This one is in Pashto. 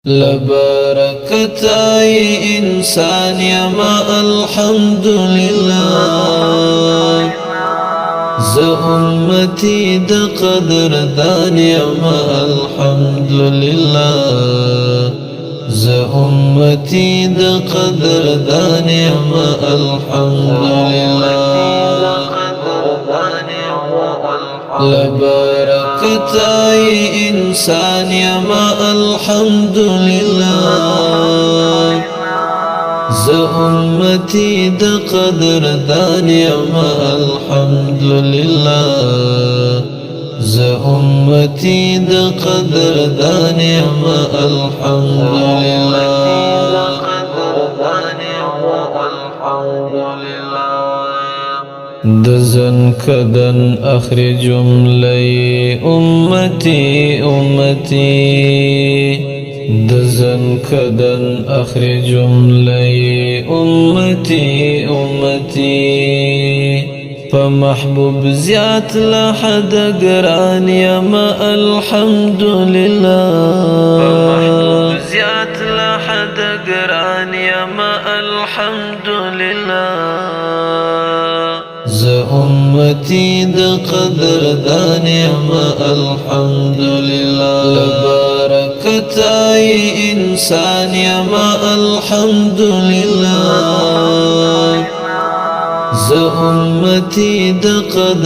لبركت أي إنسان يما الحمد لله ز أمتي د قدر دان يما الحمد لله ز أمتي د قدر دان يما الحمد لله لبركت أي إنسان يما الحمد لله ز أمتي د قدر دان يما الحمد لله ز أمتي د قدر دان يما الحمد لله دزن كدن آخر جملة أمتي دزن كدن آخر جملة أمتي فمحبوب زيات لحد قران يما الحمد لله فمحبوب زيات لحد قران يما الحمد لله ز أمتي د قدر دان يما الحمد لله لبركت أي إنسان يما الحمد لله ز أمتي د قدر